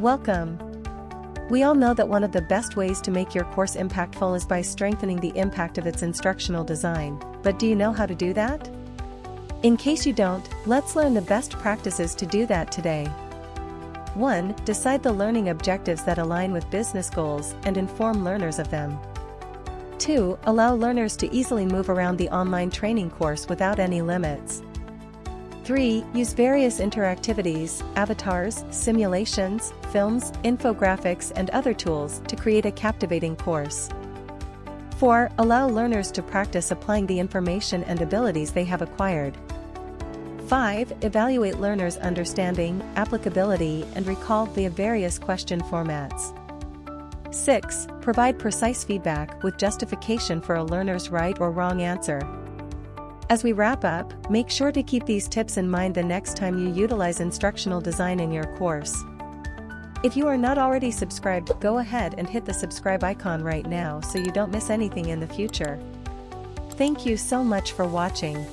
Welcome! We all know that one of the best ways to make your course impactful is by strengthening the impact of its instructional design, but do you know how to do that? In case you don't, let's learn the best practices to do that today. 1. Decide the learning objectives that align with business goals and inform learners of them. 2. Allow learners to easily move around the online training course without any limits. 3. Use various interactivities, avatars, simulations, films, infographics and other tools to create a captivating course. 4. Allow learners to practice applying the information and abilities they have acquired. 5. Evaluate learners' understanding, applicability, and recall via various question formats. 6. Provide precise feedback with justification for a learner's right or wrong answer. As we wrap up, make sure to keep these tips in mind the next time you utilize instructional design in your course. If you are not already subscribed, go ahead and hit the subscribe icon right now so you don't miss anything in the future. Thank you so much for watching.